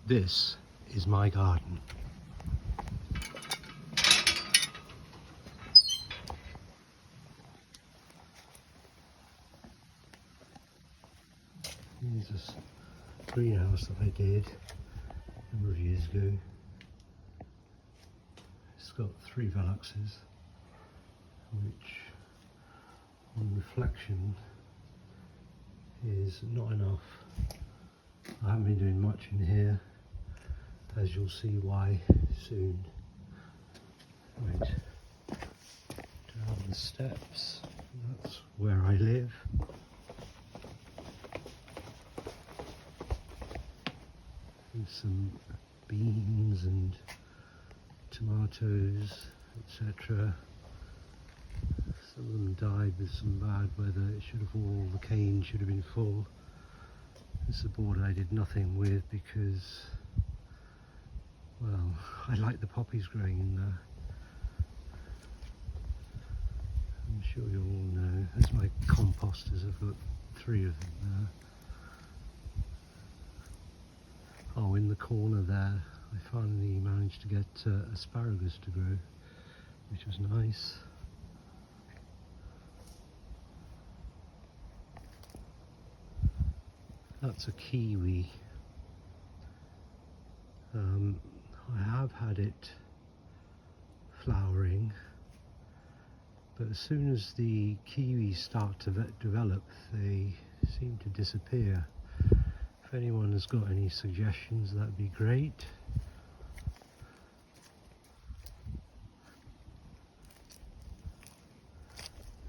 This is my garden. Here's this greenhouse that I did a number of years ago. It's got 3 Veluxes, which on reflection is not enough. I haven't been doing much in here, as you'll see why soon. Right, down the steps, that's where I live. With some beans and tomatoes, etc. Some of them died with some bad weather. It should have all, the cane should have been full. This is a border I did nothing with because, well, I like the poppies growing in there. I'm sure you all know. There's my composters. I've got 3 of them there. Oh, in the corner there, I finally managed to get asparagus to grow, which was nice. That's a kiwi. I have had it flowering, but as soon as the kiwis start to develop, they seem to disappear. If anyone has got any suggestions, that'd be great.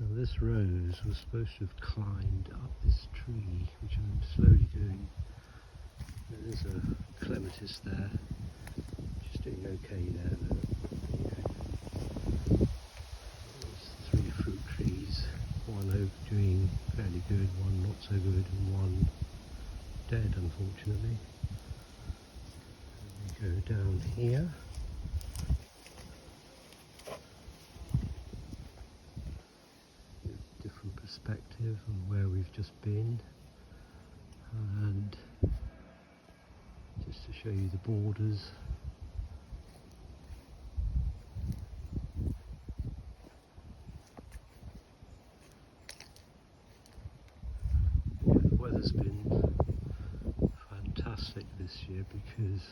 Now this rose was supposed to have climbed up this tree, which I'm slowly doing. There's a clematis there, just doing okay there. There's 3 fruit trees, one oak doing fairly good, one not so good, and one dead, unfortunately. We go down here. Different perspective on where we've just been, and just to show you the borders. Yeah, the weather's been fantastic this year because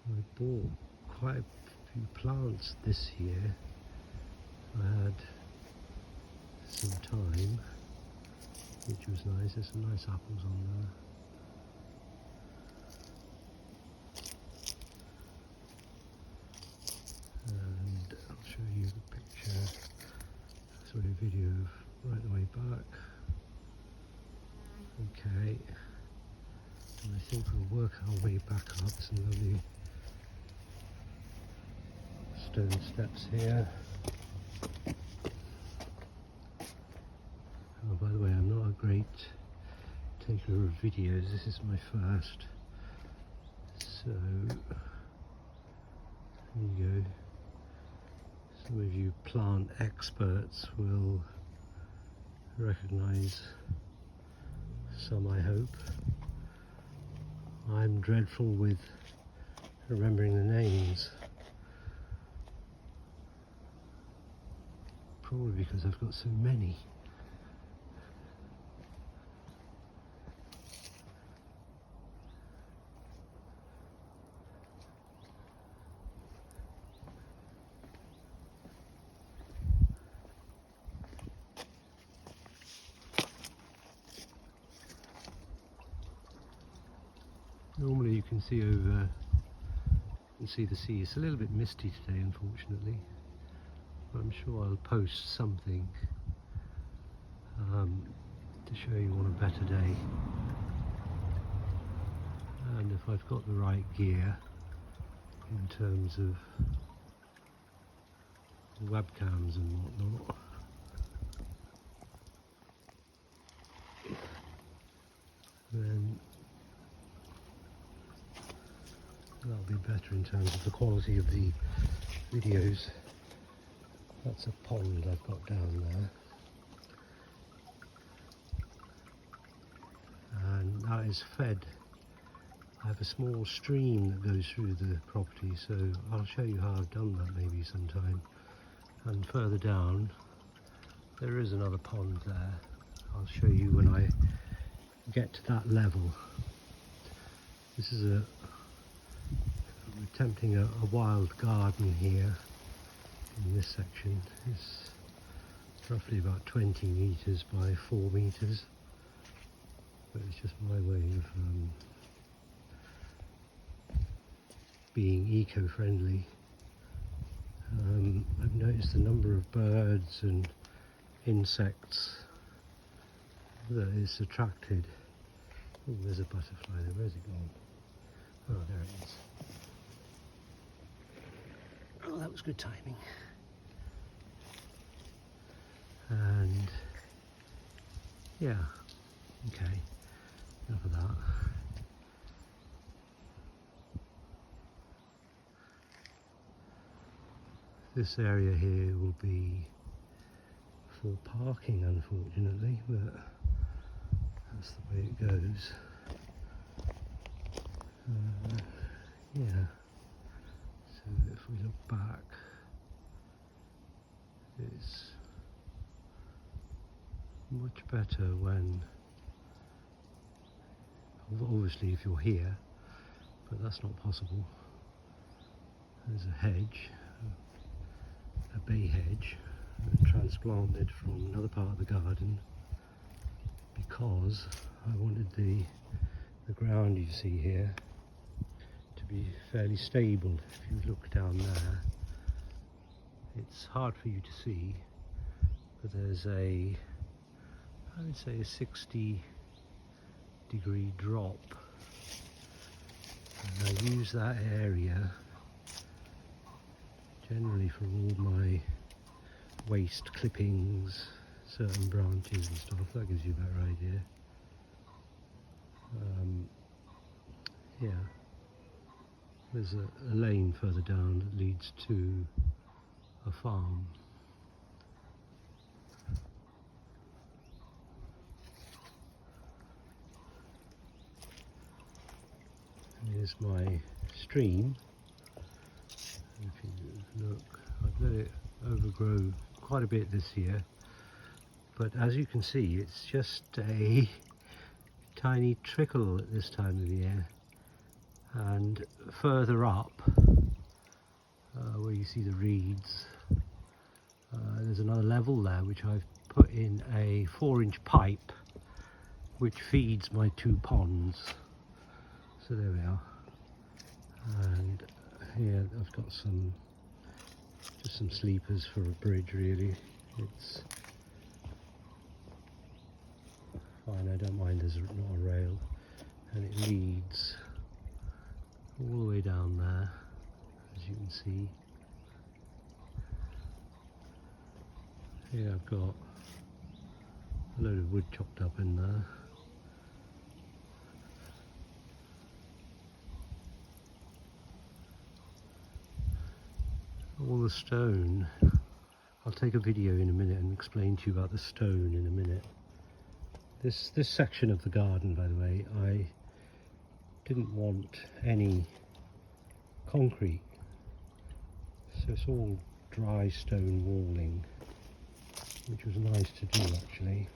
I bought quite a few plants this year. I had some time, which was nice. There's some nice apples on there. And I'll show you the picture, sorry, a video of right the way back. Okay, and I think we'll work our way back up. Some lovely stone steps here. Oh, by the way, I'm not a great taker of videos. This is my first. So, there you go. Some of you plant experts will recognise some, I hope. I'm dreadful with remembering the names. Probably because I've got so many. Normally you can see over and see the sea. It's a little bit misty today, unfortunately. But I'm sure I'll post something to show you on a better day. And if I've got the right gear in terms of webcams and whatnot. Then that'll be better in terms of the quality of the videos. That's a pond I've got down there, and that is fed have a small stream that goes through the property, so I'll show you how I've done that maybe sometime. And further down there is another pond there. I'll show you when I get to that level. This is I'm attempting a wild garden here in this section. It's roughly about 20 meters by 4 meters, but it's just my way of being eco-friendly. I've noticed the number of birds and insects that is attracted. Oh, there's a butterfly there. Where's it gone? Oh, there it is. Oh, that was good timing. And yeah, okay, enough of that. This area here will be for parking, unfortunately, but that's the way it goes. Yeah, so if we look back, it's much better when, obviously if you're here, but that's not possible. There's a hedge, a bay hedge, transplanted from another part of the garden because I wanted the ground you see here to be fairly stable. If you look down there, it's hard for you to see, but there's I would say a 60-degree drop, and I use that area generally for all my waste clippings, certain branches and stuff. That gives you a better idea. Yeah, there's a lane further down that leads to a farm. Here's my stream. If you look, I've let it overgrow quite a bit this year, but as you can see, it's just a tiny trickle at this time of the year. And further up, where you see the reeds, there's another level there which I've put in a 4-inch pipe which feeds my 2 ponds. So there we are. And here I've got just some sleepers for a bridge, really. It's fine, I don't mind there's not a rail, and it leads all the way down there, as you can see. Here I've got a load of wood chopped up in there. All the stone, I'll take a video in a minute and explain to you about the stone in a minute. This section of the garden, by the way, I didn't want any concrete, so it's all dry stone walling, which was nice to do actually.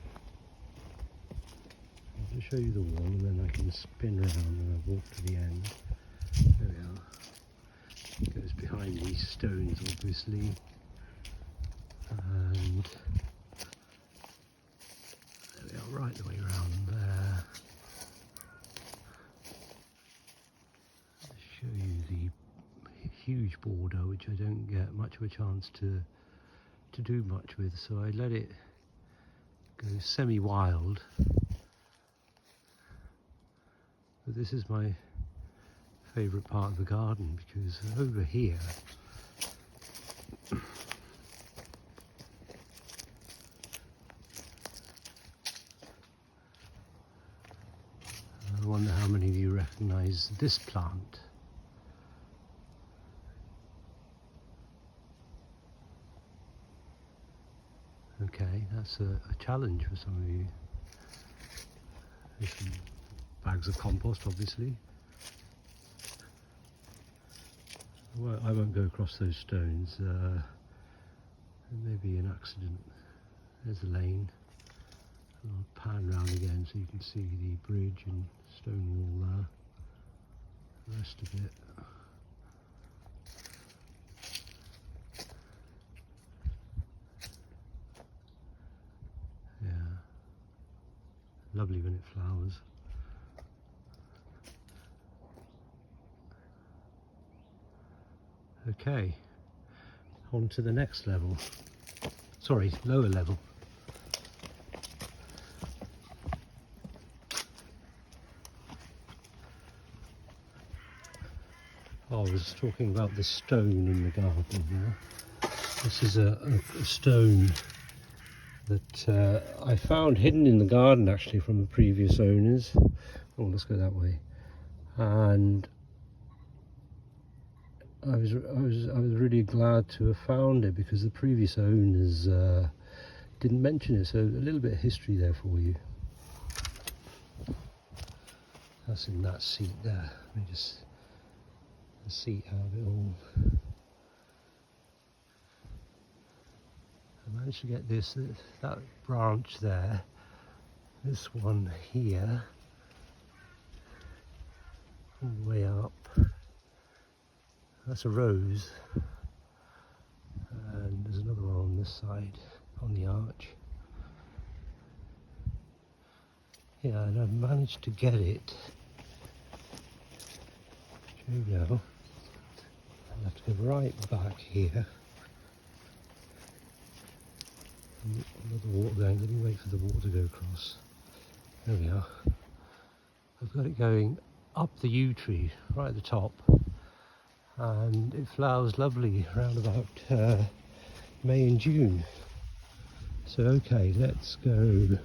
I'll show you the wall and then I can spin around and I'll walk to the end. There we are. It goes behind these stones, obviously, and there we are, right the way around there. I'll show you the huge border, which I don't get much of a chance to do much with, so I let it go semi-wild. But this is my favourite part of the garden, because over here I wonder how many of you recognise this plant. Okay, that's a challenge for some of you. There's some bags of compost, obviously. I won't go across those stones. There may be an accident. There's the lane. I'll pan round again so you can see the bridge and stone wall there. The rest of it. Yeah. Lovely when it flowers. Okay, on to the next level. Sorry, lower level. I was talking about this stone in the garden now. This is a stone that I found hidden in the garden actually from the previous owners. Oh, let's go that way. And I was really glad to have found it because the previous owners didn't mention it. So a little bit of history there for you. That's in that seat there. Let me just the seat out of it all. I managed to get that branch there, this one here, all the way up. That's a rose, and there's another one on this side, on the arch. Yeah, and I've managed to get it. Here we go. I'll have to go right back here. Another water going, let me wait for the water to go across. There we are. I've got it going up the yew tree, right at the top. And it flowers lovely around about May and June. So okay, let's go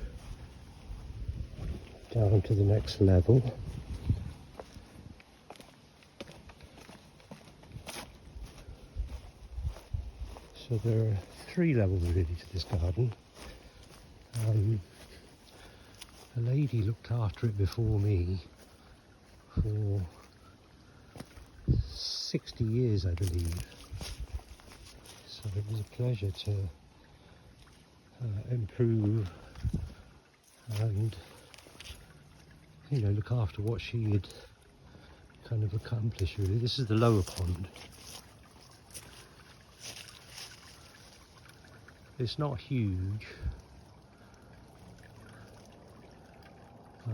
down to the next level. So there are 3 levels really to this garden. A lady looked after it before me for 60 years, I believe. So it was a pleasure to improve and, you know, look after what she had kind of accomplished really. This is the lower pond. It's not huge.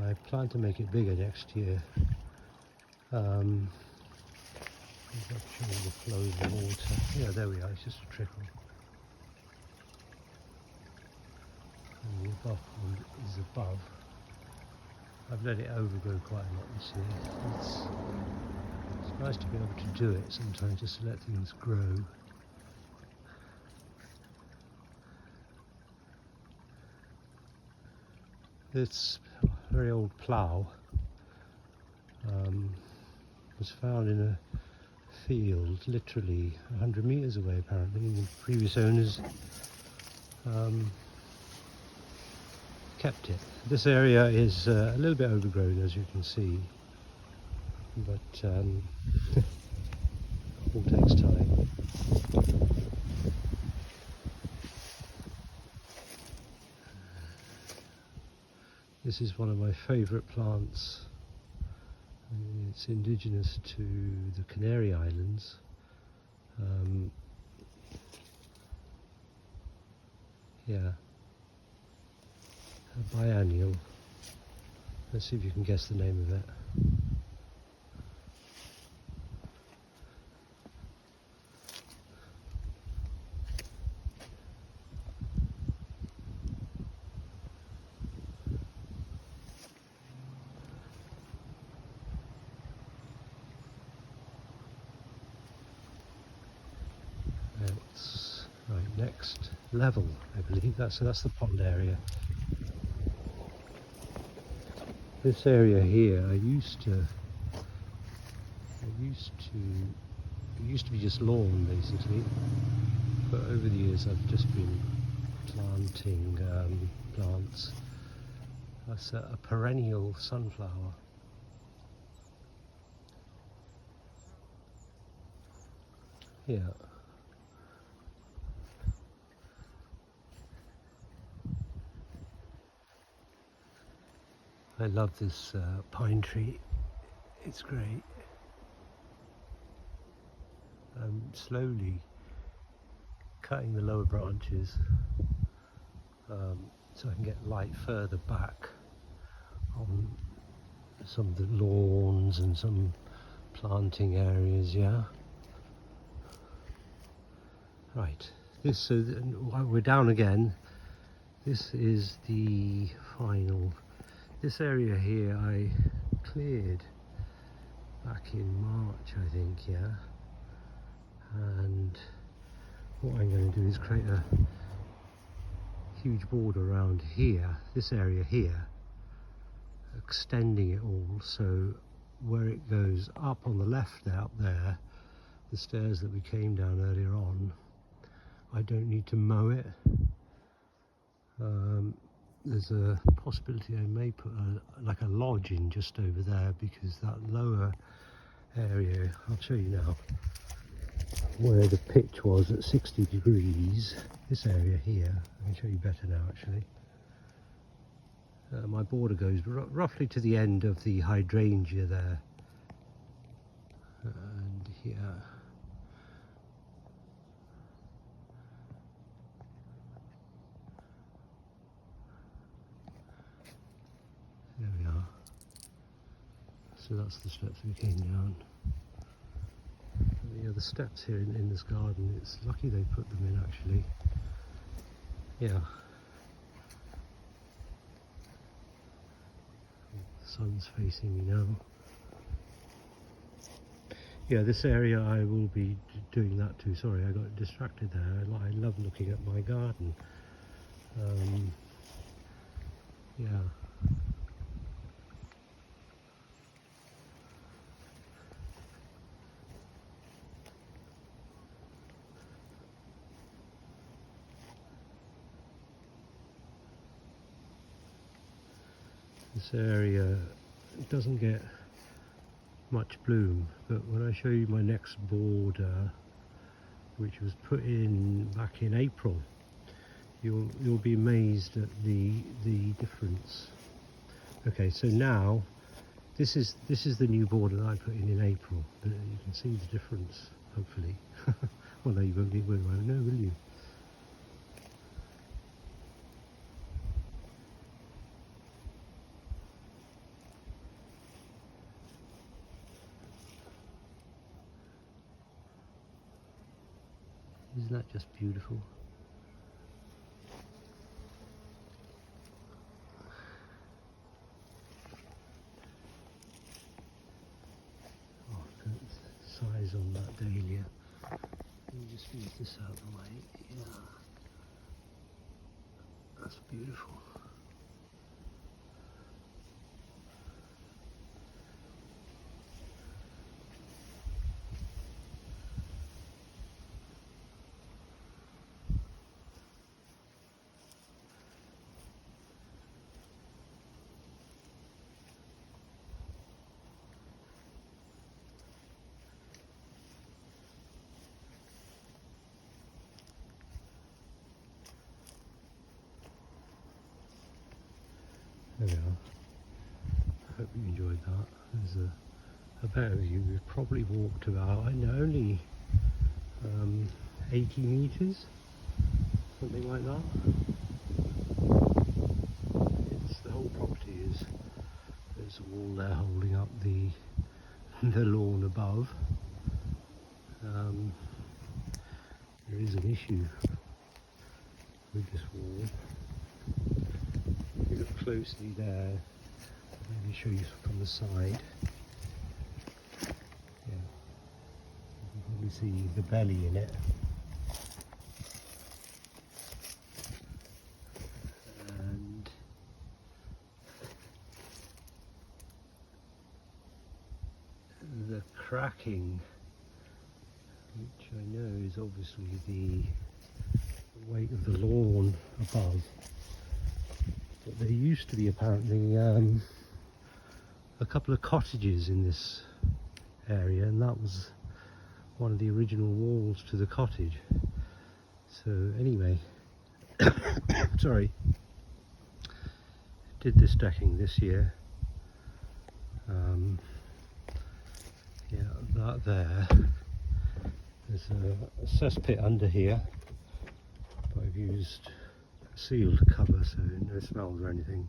I plan to make it bigger next year. I'm not sure the flow of the water. Yeah, there we are, it's just a trickle. And the above pond is above. I've let it overgrow quite a lot this year. It's nice to be able to do it sometimes, just to let things grow. This very old plough was found in a field literally 100 metres away apparently. The previous owners kept it. This area is a little bit overgrown, as you can see, but all takes time. This is one of my favourite plants. It's indigenous to the Canary Islands. Yeah, a biennial. Let's see if you can guess the name of it. It's right next level, I believe. That's the pond area. This area here, it used to be just lawn basically, but over the years I've just been planting plants. That's a perennial sunflower. Yeah. I love this pine tree. It's great. I'm slowly cutting the lower branches so I can get light further back on some of the lawns and some planting areas. Yeah. Right. This, so we're down again. This is the final. This area here I cleared back in March, I think, yeah. And what I'm going to do is create a huge border around here, this area here, extending it all so where it goes up on the left there, up there, the stairs that we came down earlier on, I don't need to mow it. There's a possibility I may put like a lodge in just over there, because that lower area, I'll show you now, where the pitch was at 60 degrees, this area here, I can show you better now actually. My border goes roughly to the end of the hydrangea there, and here. There we are. So that's the steps we came down. Yeah, the steps here in this garden, it's lucky they put them in actually. Yeah. The sun's facing me now. Yeah, this area I will be doing that too. Sorry, I got distracted there. I love looking at my garden. Yeah. This area doesn't get much bloom, but when I show you my next border, which was put in back in April, you'll be amazed at the difference. Okay, so now this is the new border that I put in April, but you can see the difference, hopefully. Well, no, you won't know, will you? Isn't that just beautiful? Oh, look at the size on that dahlia. Let me just move this out of the way. Yeah. That's beautiful. There we are. I hope you enjoyed that. There's a better view. We've probably walked about, I know, only 80 metres, something like that. It's the whole property is, there's a wall there holding up the lawn above. There is an issue with this wall. If you look closely there, let me show you from the side. Yeah, you can probably see the belly in it. And the cracking, which I know is obviously the weight of the lawn above. But there used to be apparently a couple of cottages in this area, and that was one of the original walls to the cottage. So anyway, sorry, did this decking this year. Yeah, that there's a cesspit under here, but I've used a sealed cover so no smells or anything.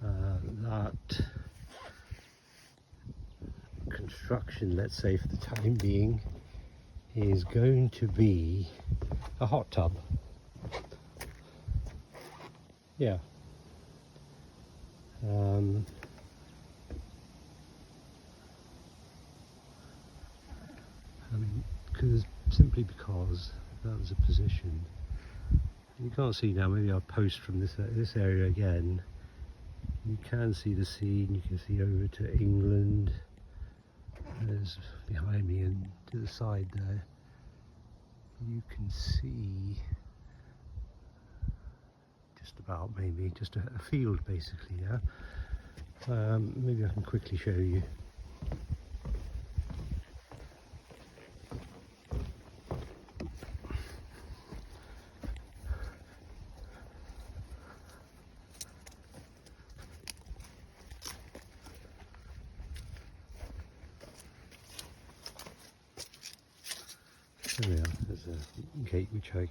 That construction, let's say for the time being, is going to be a hot tub. Yeah. Simply because that was a position. You can't see now, maybe I'll post from this area again. You can see the sea, and you can see over to England. There's behind me and to the side there. You can see just about, maybe just a field basically. Yeah. Maybe I can quickly show you. There we are, there's a gate which I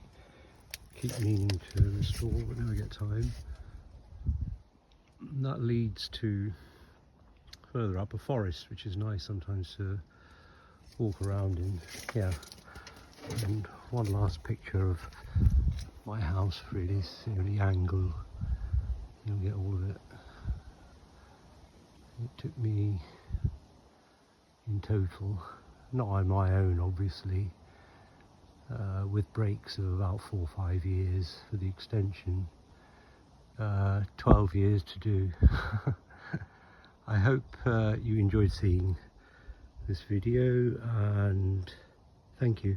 keep meaning to restore but never get time. And that leads to further up a forest, which is nice sometimes to walk around in. Yeah. And one last picture of my house, really, see the angle, you'll get all of it. It took me in total, not on my own obviously, with breaks of about 4 or 5 years for the extension, 12 years to do. I hope you enjoyed seeing this video, and thank you.